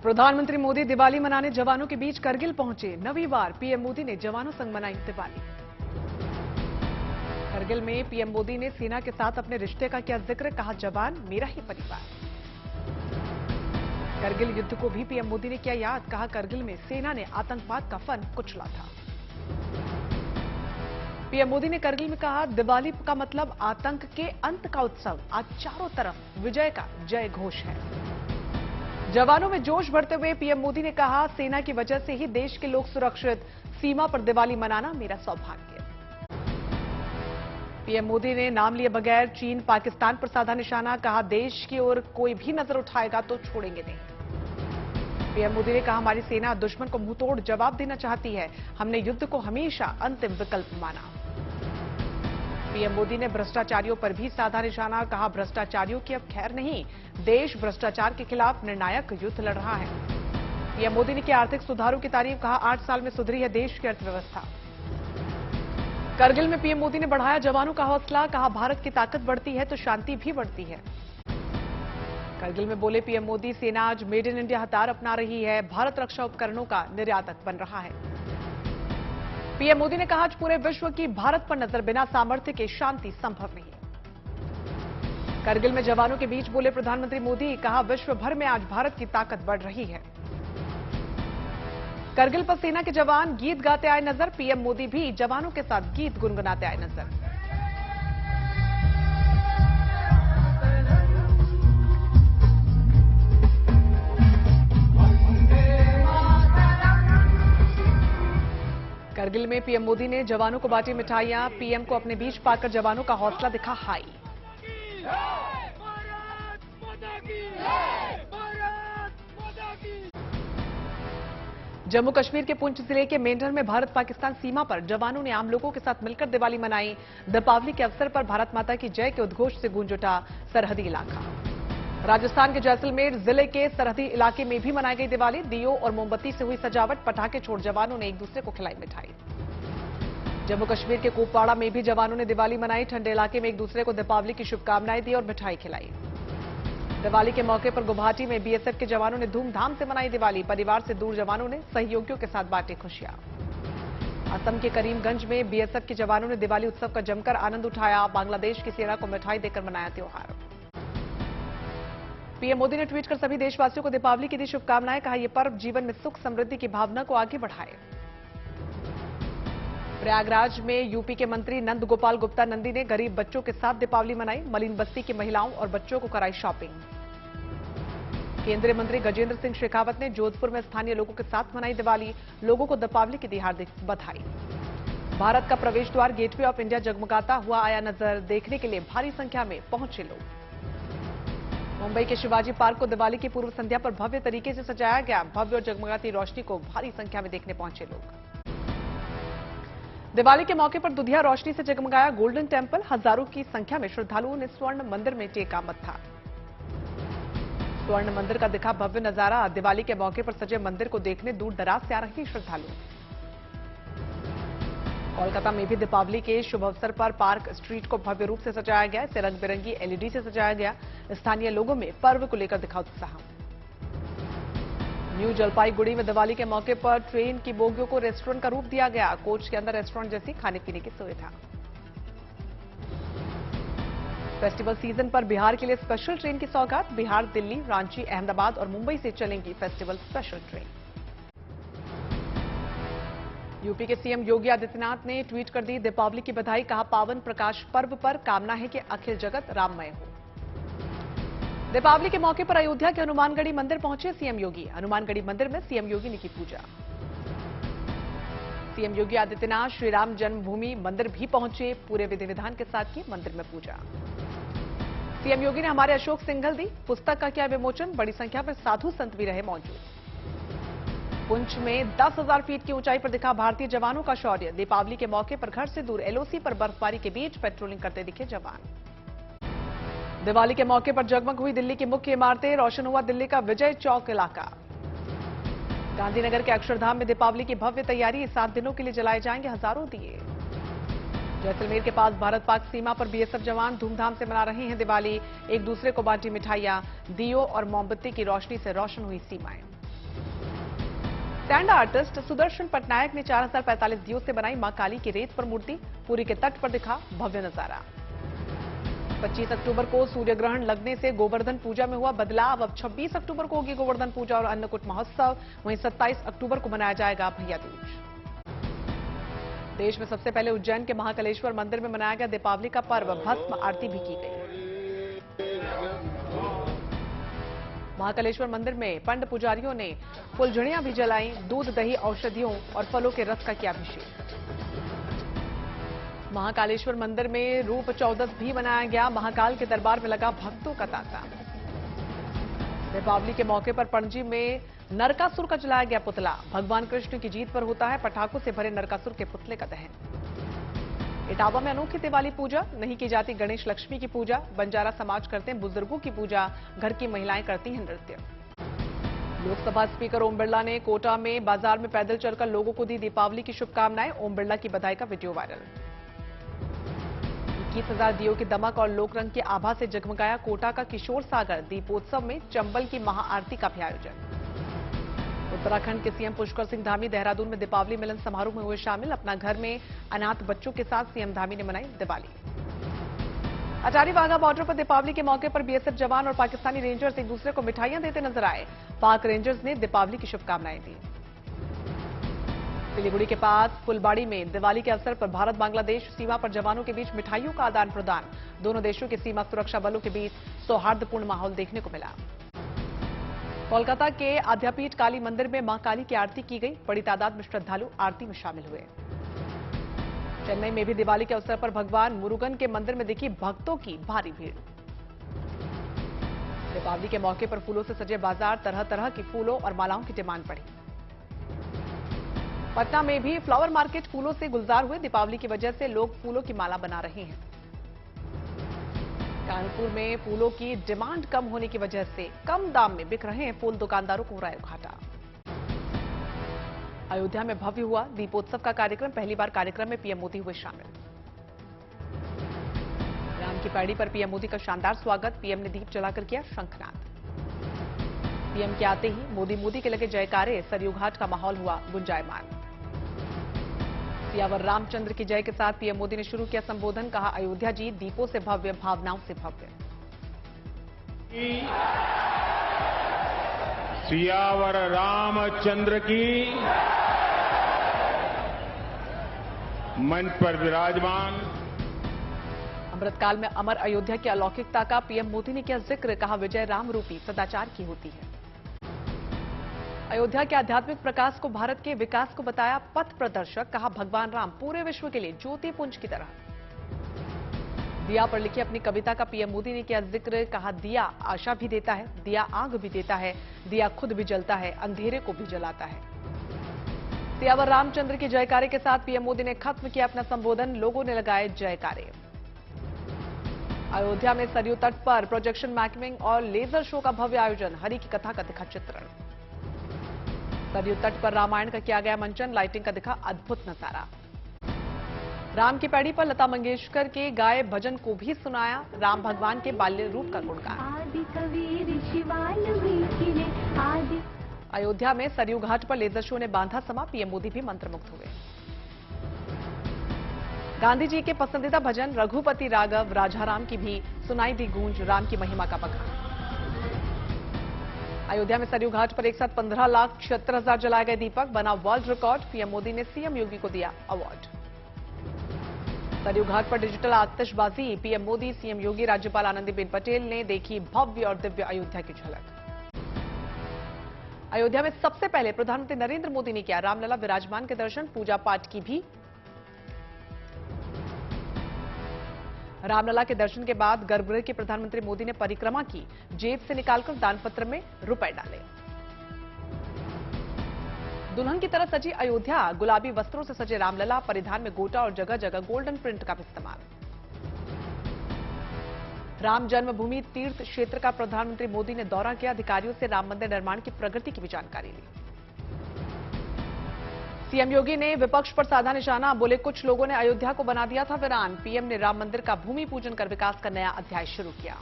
प्रधानमंत्री मोदी दिवाली मनाने जवानों के बीच करगिल पहुंचे। नवीं बार पीएम मोदी ने जवानों संग मनाई दिवाली। करगिल में पीएम मोदी ने सेना के साथ अपने रिश्ते का किया जिक्र, कहा जवान मेरा ही परिवार। करगिल युद्ध को भी पीएम मोदी ने किया याद, कहा करगिल में सेना ने आतंकवाद का फन कुचला था। पीएम मोदी ने करगिल में कहा दिवाली का मतलब आतंक के अंत का उत्सव, आज चारों तरफ विजय का जय घोष है। जवानों में जोश भरते हुए पीएम मोदी ने कहा सेना की वजह से ही देश के लोग सुरक्षित, सीमा पर दिवाली मनाना मेरा सौभाग्य। पीएम मोदी ने नाम लिए बगैर चीन पाकिस्तान पर साधा निशाना, कहा देश की ओर कोई भी नजर उठाएगा तो छोड़ेंगे नहीं। पीएम मोदी ने कहा हमारी सेना दुश्मन को मुंहतोड़ जवाब देना चाहती है, हमने युद्ध को हमेशा अंतिम विकल्प माना। पीएम मोदी ने भ्रष्टाचारियों पर भी साधा निशाना, कहा भ्रष्टाचारियों की अब खैर नहीं, देश भ्रष्टाचार के खिलाफ निर्णायक युद्ध लड़ रहा है। पीएम मोदी ने किया आर्थिक सुधारों की तारीफ, कहा 8 साल में सुधरी है देश की अर्थव्यवस्था। करगिल में पीएम मोदी ने बढ़ाया जवानों का हौसला, कहा भारत की ताकत बढ़ती है तो शांति भी बढ़ती है। करगिल में बोले पीएम मोदी सेना आज मेड इन इंडिया हथियार अपना रही है, भारत रक्षा उपकरणों का निर्यातक बन रहा है। पीएम मोदी ने कहा आज पूरे विश्व की भारत पर नजर, बिना सामर्थ्य के शांति संभव नहीं। करगिल में जवानों के बीच बोले प्रधानमंत्री मोदी, कहा विश्व भर में आज भारत की ताकत बढ़ रही है। करगिल पर सेना के जवान गीत गाते आए नजर, पीएम मोदी भी जवानों के साथ गीत गुनगुनाते आए नजर। करगिल में पीएम मोदी ने जवानों को बांटी मिठाइयां, पीएम को अपने बीच पाकर जवानों का हौसला दिखा हाई। जम्मू कश्मीर के पुंछ जिले के मेंढर में भारत पाकिस्तान सीमा पर जवानों ने आम लोगों के साथ मिलकर दिवाली मनाई। दीपावली के अवसर पर भारत माता की जय के उद्घोष से गूंज उठा सरहदी इलाका। राजस्थान के जैसलमेर जिले के सरहदी इलाके में भी मनाई गई दिवाली। दियो और मोमबत्ती से हुई सजावट, पटाखे छोड़ जवानों ने एक दूसरे को खिलाई मिठाई। जम्मू कश्मीर के कुपवाड़ा में भी जवानों ने दिवाली मनाई। ठंडे इलाके में एक दूसरे को दीपावली की शुभकामनाएं दी और मिठाई खिलाई। दिवाली के मौके पर गुवाहाटी में बीएसएफ के जवानों ने धूमधाम से मनाई दिवाली। परिवार से दूर जवानों ने सहयोगियों के साथ बांटी खुशियां। असम के करीमगंज में बीएसएफ के जवानों ने दिवाली उत्सव का जमकर आनंद उठाया। बांग्लादेश की सेना को मिठाई देकर मनाया त्योहार। पीएम मोदी ने ट्वीट कर सभी देशवासियों को दीपावली की दी शुभकामनाएं, कहा यह पर्व जीवन में सुख समृद्धि की भावना को आगे बढ़ाए। प्रयागराज में यूपी के मंत्री नंद गोपाल गुप्ता नंदी ने गरीब बच्चों के साथ दीपावली मनाई। मलिन बस्ती की महिलाओं और बच्चों को कराई शॉपिंग। केंद्रीय मंत्री गजेंद्र सिंह शेखावत ने जोधपुर में स्थानीय लोगों के साथ मनाई दिवाली। लोगों को दीपावली की दी हार्दिक बधाई। भारत का प्रवेश द्वार गेटवे ऑफ इंडिया जगमगाता हुआ आया नजर, देखने के लिए भारी संख्या में पहुंचे लोग। मुंबई के शिवाजी पार्क को दिवाली की पूर्व संध्या पर भव्य तरीके से सजाया गया। भव्य और जगमगाती रोशनी को भारी संख्या में देखने पहुंचे लोग। दिवाली के मौके पर दुधिया रोशनी से जगमगाया गोल्डन टेम्पल। हजारों की संख्या में श्रद्धालुओं ने स्वर्ण मंदिर में टेका मत्था। स्वर्ण मंदिर का दिखा भव्य नजारा। दिवाली के मौके पर सजे मंदिर को देखने दूर दराज से आ रहे श्रद्धालु। कोलकाता में भी दीपावली के शुभ अवसर पर पार्क स्ट्रीट को भव्य रूप से सजाया गया। इसे रंग बिरंगी एलईडी से सजाया गया। स्थानीय लोगों में पर्व को लेकर दिखा उत्साह। न्यू जलपाईगुड़ी में दिवाली के मौके पर ट्रेन की बोगियों को रेस्टोरेंट का रूप दिया गया। कोच के अंदर रेस्टोरेंट जैसी खाने पीने की सुविधा। फेस्टिवल सीजन पर बिहार के लिए स्पेशल ट्रेन की सौगात। बिहार, दिल्ली, रांची, अहमदाबाद और मुंबई से चलेंगी फेस्टिवल स्पेशल ट्रेन। यूपी के सीएम योगी आदित्यनाथ ने ट्वीट कर दी दीपावली की बधाई, कहा पावन प्रकाश पर्व पर कामना है कि अखिल जगत राममय हो। दीपावली के मौके पर अयोध्या के हनुमानगढ़ी मंदिर पहुंचे सीएम योगी। हनुमानगढ़ी मंदिर में सीएम योगी ने की पूजा। सीएम योगी आदित्यनाथ श्री राम जन्मभूमि मंदिर भी पहुंचे। पूरे विधि विधान के साथ की मंदिर में पूजा। सीएम योगी ने हमारे अशोक सिंघल दी पुस्तक का किया विमोचन। बड़ी संख्या में साधु संत भी रहे मौजूद। पुंछ में 10,000 फीट की ऊंचाई पर दिखा भारतीय जवानों का शौर्य। दीपावली के मौके पर घर से दूर एलओसी पर बर्फबारी के बीच पेट्रोलिंग करते दिखे जवान। दिवाली के मौके पर जगमग हुई दिल्ली की मुख्य इमारतें। रोशन हुआ दिल्ली का विजय चौक इलाका। गांधीनगर के अक्षरधाम में दीपावली की भव्य तैयारी। 7 दिनों के लिए जलाए जाएंगे हजारों दिए। जैसलमेर के पास भारत पाक सीमा पर बीएसएफ जवान धूमधाम से मना रहे हैं दिवाली। एक दूसरे को बांटी मिठाइयां। दियो और मोमबत्ती की रोशनी से रोशन हुई सीमाएं। सैंड आर्टिस्ट सुदर्शन पटनायक ने 4045 दियों से बनाई मां काली की रेत पर मूर्ति। पुरी के तट पर दिखा भव्य नजारा। 25 अक्टूबर को सूर्य ग्रहण लगने से गोवर्धन पूजा में हुआ बदलाव। अब 26 अक्टूबर को होगी गोवर्धन पूजा और अन्नकूट महोत्सव। वहीं 27 अक्टूबर को मनाया जाएगा भैया दूज। देश में सबसे पहले उज्जैन के महाकालेश्वर मंदिर में मनाया गया दीपावली का पर्व। भस्म आरती भी की गई। महाकालेश्वर मंदिर में पंड पुजारियों ने फुलझड़ियां भी जलाई। दूध, दही, औषधियों और फलों के रस का किया अभिषेक। महाकालेश्वर मंदिर में रूप चौदस भी मनाया गया। महाकाल के दरबार में लगा भक्तों का तांता। दीपावली के मौके पर पणजी में नरकासुर का जलाया गया पुतला। भगवान कृष्ण की जीत पर होता है पटाखों से भरे नरकासुर के पुतले का दहन। इटावा में अनोखी दिवाली पूजा। नहीं की जाती गणेश लक्ष्मी की पूजा। बंजारा समाज करते हैं बुजुर्गों की पूजा। घर की महिलाएं करती हैं नृत्य। लोकसभा स्पीकर ओम बिरला ने कोटा में बाजार में पैदल चलकर लोगों को दी दीपावली की शुभकामनाएं। ओम बिरला की बधाई का वीडियो वायरल। 21,000 दियों की दमक और लोकरंग की आभा से जगमगाया कोटा का किशोर सागर। दीपोत्सव में चंबल की महाआरती का भी आयोजन। उत्तराखंड के सीएम पुष्कर सिंह धामी देहरादून में दीपावली मिलन समारोह में हुए शामिल। अपना घर में अनाथ बच्चों के साथ सीएम धामी ने मनाई दिवाली। अटारी वाघा बॉर्डर पर दीपावली के मौके पर बीएसएफ जवान और पाकिस्तानी रेंजर्स एक दूसरे को मिठाइयां देते नजर आए। पाक रेंजर्स ने दीपावली की शुभकामनाएं दी। सिलीगुड़ी के पास फुलबाड़ी में दिवाली के अवसर पर भारत बांग्लादेश सीमा पर जवानों के बीच मिठाइयों का आदान प्रदान। दोनों देशों के सीमा सुरक्षा बलों के बीच सौहार्दपूर्ण माहौल देखने को मिला। कोलकाता के आध्यापीठ काली मंदिर में मां काली की आरती की गई। बड़ी तादाद में श्रद्धालु आरती में शामिल हुए। चेन्नई में भी दिवाली के अवसर पर भगवान मुरुगन के मंदिर में दिखी भक्तों की भारी भीड़। दीपावली के मौके पर फूलों से सजे बाजार। तरह तरह की फूलों और मालाओं की डिमांड बढ़ी। पटना में भी फ्लावर मार्केट फूलों से गुलजार हुए। दीपावली की वजह से लोग फूलों की माला बना रहे हैं। कानपुर में फूलों की डिमांड कम होने की वजह से कम दाम में बिक रहे हैं फूल। दुकानदारों को हो रहा है घाटा। अयोध्या में भव्य हुआ दीपोत्सव का कार्यक्रम। पहली बार कार्यक्रम में पीएम मोदी हुए शामिल। राम की पैड़ी पर पीएम मोदी का शानदार स्वागत। पीएम ने दीप जलाकर किया शंखनाद। पीएम के आते ही मोदी मोदी के लगे जयकारे। सरयू घाट का माहौल हुआ गुंजायमान। सियावर रामचंद्र की जय के साथ पीएम मोदी ने शुरू किया संबोधन। कहा अयोध्या जी दीपों से भव्य, भावनाओं से भव्य। सियावर रामचंद्र की मंच पर विराजमान। अमृतकाल में अमर अयोध्या की अलौकिकता का पीएम मोदी ने किया जिक्र। कहा विजय राम रूपी सदाचार की होती है। अयोध्या के आध्यात्मिक प्रकाश को भारत के विकास को बताया पथ प्रदर्शक। कहा भगवान राम पूरे विश्व के लिए ज्योति पुंज की तरह। दिया पर लिखी अपनी कविता का पीएम मोदी ने किया जिक्र। कहा दिया आशा भी देता है, दिया आग भी देता है, दिया खुद भी जलता है, अंधेरे को भी जलाता है। सियावर रामचंद्र की जयकारे के साथ पीएम मोदी ने खत्म किया अपना संबोधन। लोगों ने लगाए जयकारे। अयोध्या में सरयू तट पर प्रोजेक्शन मैपिंग और लेजर शो का भव्य आयोजन। हरि की कथा का दिखा चित्रण। सरयू तट पर रामायण का किया गया मंचन। लाइटिंग का दिखा अद्भुत नजारा। राम की पैड़ी पर लता मंगेशकर के गाए भजन को भी सुनाया। राम भगवान के बाल्य रूप का गुणगान। अयोध्या में सरयू घाट पर लेजर शो ने बांधा समा। पीएम मोदी भी मंत्रमुग्ध हुए। गांधी जी के पसंदीदा भजन रघुपति राघव राजाराम की भी सुनाई दी गूंज। राम की महिमा का बखान। अयोध्या में सरयू घाट पर एक साथ 15,76,000 जलाए गए दीपक। बना वर्ल्ड रिकॉर्ड। पीएम मोदी ने सीएम योगी को दिया अवार्ड। सरयू घाट पर डिजिटल आतिशबाजी। पीएम मोदी, सीएम योगी, राज्यपाल आनंदीबेन पटेल ने देखी भव्य और दिव्य अयोध्या की झलक। अयोध्या में सबसे पहले प्रधानमंत्री नरेंद्र मोदी ने किया रामलला विराजमान के दर्शन। पूजा पाठ की भी। रामलला के दर्शन के बाद गर्भगृह की प्रधानमंत्री मोदी ने परिक्रमा की। जेब से निकालकर दानपत्र में रुपए डाले। दुल्हन की तरह सजी अयोध्या। गुलाबी वस्त्रों से सजे रामलला। परिधान में गोटा और जगह जगह गोल्डन प्रिंट का इस्तेमाल। राम जन्मभूमि तीर्थ क्षेत्र का प्रधानमंत्री मोदी ने दौरा किया। अधिकारियों से राम मंदिर निर्माण की प्रगति की भी जानकारी ली। सीएम योगी ने विपक्ष पर साधा निशाना। बोले कुछ लोगों ने अयोध्या को बना दिया था वीरान। पीएम ने राम मंदिर का भूमि पूजन कर विकास का नया अध्याय शुरू किया।